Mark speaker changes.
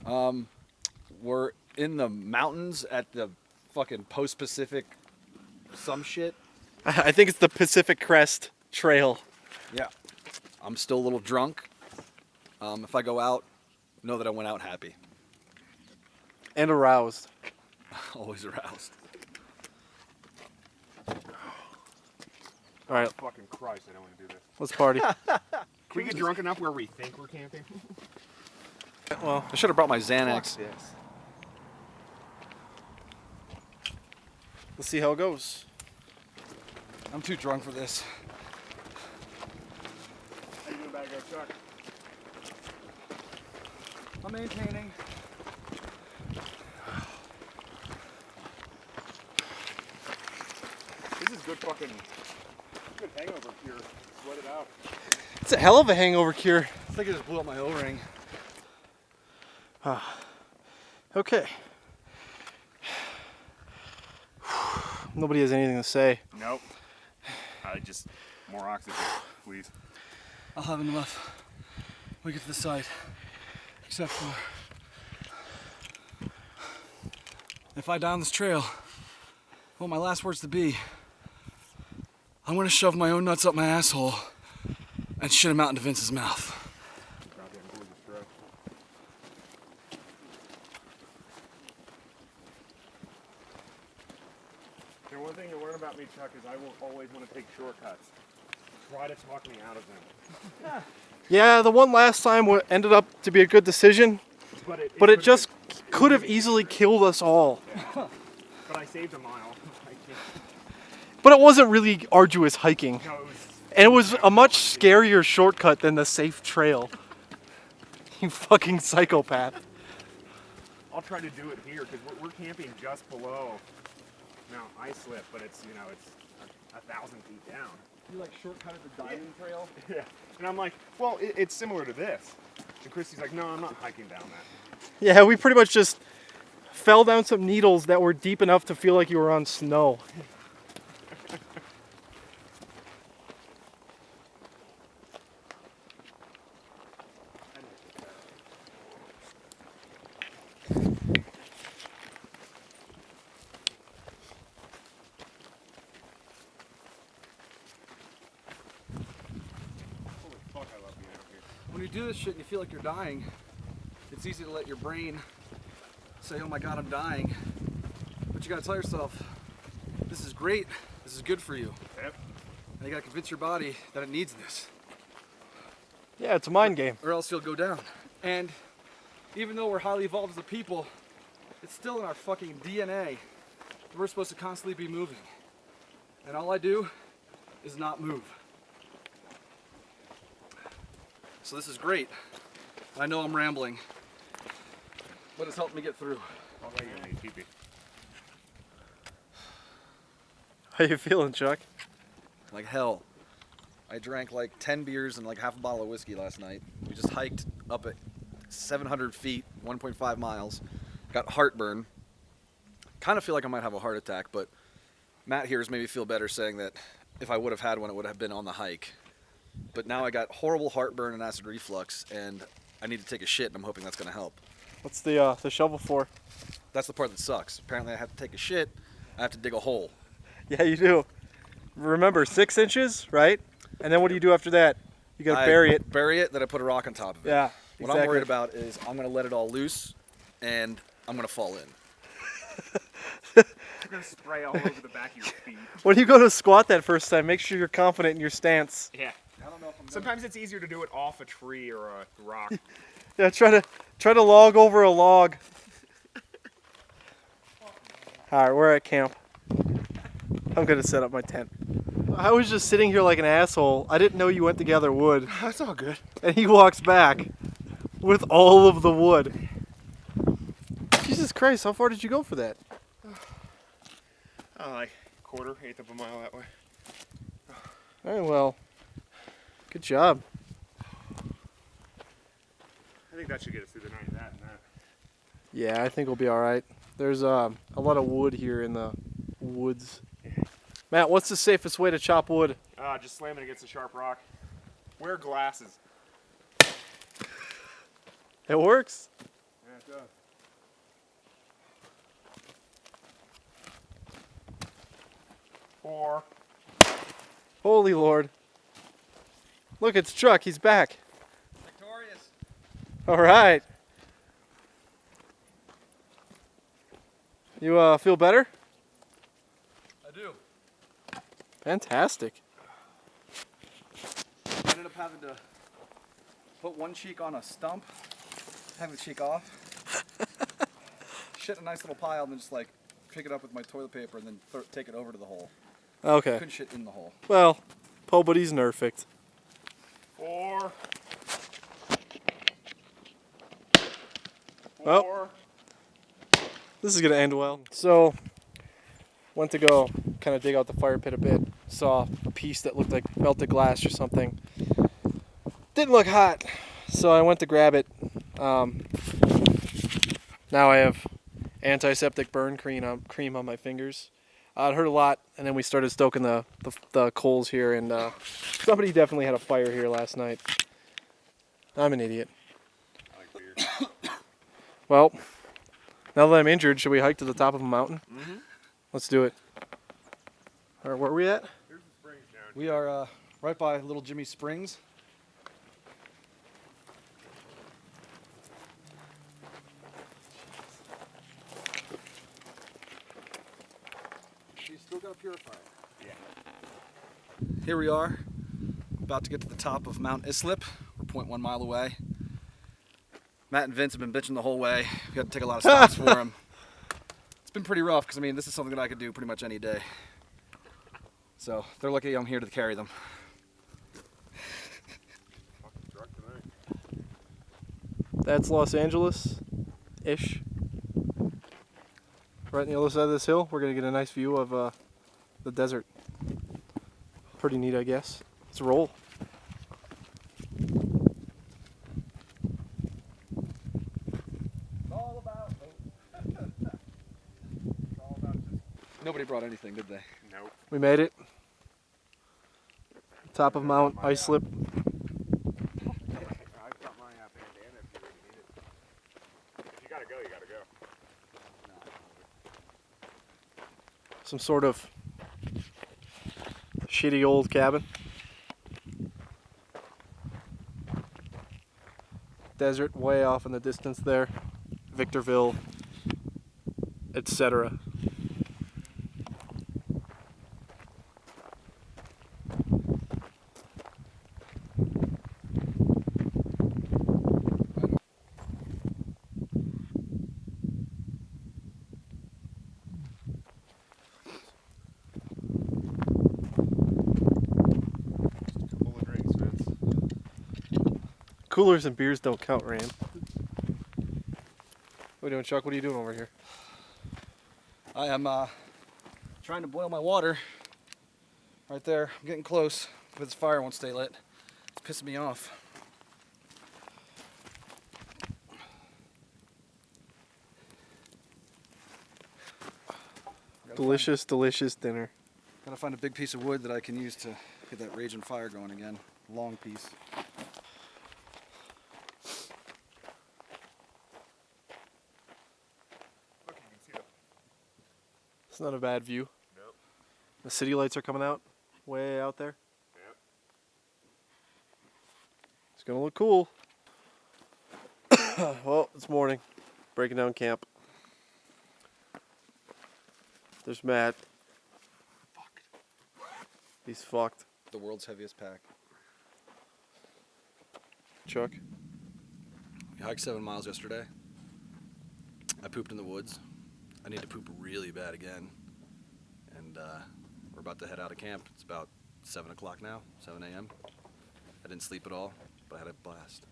Speaker 1: We're in the mountains at the fucking post-Pacific some shit.
Speaker 2: I think it's the Pacific Crest Trail.
Speaker 1: Yeah. I'm still a little drunk. If I go out, know that I went out happy.
Speaker 2: And aroused.
Speaker 1: Always aroused.
Speaker 2: All right,
Speaker 3: Fucking Christ, I don't want to do this.
Speaker 2: let's party.
Speaker 3: Can we get drunk enough where we think we're camping?
Speaker 2: Well,
Speaker 1: I should have brought my Xanax.
Speaker 3: Fuck this.
Speaker 2: let's see how it goes.
Speaker 1: I'm too drunk for this.
Speaker 3: How you doing back there, Chuck?
Speaker 1: I'm maintaining.
Speaker 3: This is good fucking, good hangover cure. Sweat it out.
Speaker 2: It's a hell of a hangover cure.
Speaker 1: I think I just blew up my O-ring.
Speaker 2: Okay. Nobody has anything to say.
Speaker 3: Nope. Just more oxygen, please.
Speaker 1: I'll have enough when we get to the site. Except for if I die on this trail, I want my last words to be, I'm gonna shove my own nuts up my asshole and shit them out into Vince's mouth.
Speaker 3: Goddamn gorgeous dress. And one thing you learn about me, Chuck, is I will always want to take shortcuts. Try to talk me out of them.
Speaker 2: Yeah, the one last time ended up to be a good decision, but it just could have easily killed us all.
Speaker 3: Yeah. But I saved a mile.
Speaker 2: But it wasn't really arduous hiking.
Speaker 3: No,
Speaker 2: And it was a much scarier shortcut than the safe trail. You fucking psychopath.
Speaker 3: I'll try to do it here because we're camping just below Mount Islip, but it's, you know, it's 1,000 feet down.
Speaker 1: You like shortcutted the diamond trail?
Speaker 3: Yeah. And I'm like, well, it's similar to this. And Christy's like, no, I'm not hiking down that.
Speaker 2: Yeah, we pretty much just fell down some needles that were deep enough to feel like you were on snow.
Speaker 3: Holy fuck, I love being out here.
Speaker 1: When you do this shit and you feel like you're dying, it's easy to let your brain say, oh my god, I'm dying. But you gotta tell yourself, this is great, this is good for you.
Speaker 3: Yep.
Speaker 1: And you gotta convince your body that it needs this,
Speaker 2: Yeah, it's a mind game.
Speaker 1: or else you'll go down. And even though we're highly evolved as a people, it's still in our fucking DNA. We're supposed to constantly be moving. And all I do is not move. So this is great. I know I'm rambling, but it's helped me get through.
Speaker 3: I'll lay you on the teepee.
Speaker 2: How you feeling, Chuck?
Speaker 1: Like hell. I drank like 10 beers and like half a bottle of whiskey last night. We just hiked up at 700 feet, 1.5 miles. Got heartburn. Kind of feel like I might have a heart attack, but Matt here has made me feel better saying that if I would have had one, it would have been on the hike. But now I got horrible heartburn and acid reflux, and I need to take a shit, and I'm hoping that's going to help.
Speaker 2: What's the shovel for?
Speaker 1: That's the part that sucks. Apparently I have to take a shit, I have to dig a hole.
Speaker 2: Yeah, you do. Remember, 6 inches, right? And then what do you do after that? You gotta bury it.
Speaker 1: Bury it, then I put a rock on top of it.
Speaker 2: Yeah,
Speaker 1: What I'm worried about is I'm going to let it all loose, and I'm going to fall in.
Speaker 3: You're gonna spray all over the back of your feet.
Speaker 2: When you go to squat that first time, make sure you're confident in your stance.
Speaker 3: Yeah.
Speaker 1: I don't know if I'm
Speaker 3: Sometimes it's easier to do it off a tree or a rock.
Speaker 2: Yeah, try to log over a log. All right, we're at camp. I'm gonna set up my tent. I was just sitting here like an asshole. I didn't know you went to gather wood.
Speaker 3: That's all good.
Speaker 2: And he walks back with all of the wood. Jesus Christ, how far did you go for that?
Speaker 3: Like quarter, eighth of a mile that way.
Speaker 2: All right, well, good job.
Speaker 3: I think that should get us through the night. That and that.
Speaker 2: Yeah, I think we'll be all right. There's a lot of wood here in the woods. Matt, what's the safest way to chop wood?
Speaker 3: Just slam it against a sharp rock. Wear glasses.
Speaker 2: It works.
Speaker 3: Yeah, it does. 4.
Speaker 2: Holy Lord. Look, it's Chuck. He's back.
Speaker 1: Victorious.
Speaker 2: All right. You feel better?
Speaker 1: I do.
Speaker 2: Fantastic.
Speaker 1: I ended up having to put one cheek on a stump, have the cheek off, shit in a nice little pile, and then just like pick it up with my toilet paper and then take it over to the hole.
Speaker 2: Okay.
Speaker 1: Couldn't shit in the hole.
Speaker 2: Well, Po Buddy's nerfed.
Speaker 3: 4.
Speaker 2: Well.
Speaker 3: 4.
Speaker 2: This is gonna end well. So, went to go kind of dig out the fire pit a bit. Saw a piece that looked like melted glass or something. Didn't look hot, so I went to grab it. Now I have antiseptic burn cream on my fingers. It hurt a lot, and then we started stoking the coals here, and somebody definitely had a fire here last night. I'm an idiot.
Speaker 3: I like beer.
Speaker 2: Well, now that I'm injured, should we hike to the top of a mountain?
Speaker 3: Mm-hmm.
Speaker 2: Let's do it. All right, where are we at?
Speaker 3: Here's the springs down
Speaker 1: We are right by Little Jimmy Springs. You still got to purify it.
Speaker 3: Yeah.
Speaker 1: Here we are, about to get to the top of Mount Islip. We're 0.1 mile away. Matt and Vince have been bitching the whole way. We had to take a lot of stops for them. It's been pretty rough because I mean this is something that I could do pretty much any day. So they're lucky I'm here to carry them.
Speaker 3: Fucking truck tonight.
Speaker 2: That's Los Angeles-ish. Right on the other side of this hill, we're gonna get a nice view of the desert. Pretty neat, I guess. Let's roll.
Speaker 1: It's all about
Speaker 3: It's all about just.
Speaker 1: Nobody brought anything, did they?
Speaker 3: Nope.
Speaker 2: We made it. Top of Mount Islip.
Speaker 3: I've got my bandana if you really need it. If you gotta go, you gotta go.
Speaker 2: Some sort of shitty old cabin. Desert way off in the distance there. Victorville, etc.
Speaker 3: Full of drinks, Vince.
Speaker 2: Coolers and beers don't count, Rand. What are you doing, Chuck? What are you doing over here?
Speaker 1: I am trying to boil my water. Right there. I'm getting close, but this fire won't stay lit. It's pissing me off.
Speaker 2: Delicious, delicious dinner.
Speaker 1: Gotta find a big piece of wood that I can use to get that raging fire going again. Long piece.
Speaker 3: Look, you can see the.
Speaker 2: It's not a bad view.
Speaker 3: Nope.
Speaker 2: The city lights are coming out, way out there.
Speaker 3: Yep.
Speaker 2: It's gonna look cool. Well, it's morning. Breaking down camp. There's Matt.
Speaker 1: Fuck.
Speaker 2: He's fucked.
Speaker 1: The world's heaviest pack.
Speaker 2: Chuck.
Speaker 1: We hiked 7 miles yesterday. I pooped in the woods. I need to poop really bad again. And we're about to head out of camp. It's about 7 o'clock now, 7 a.m. I didn't sleep at all, but I had a blast.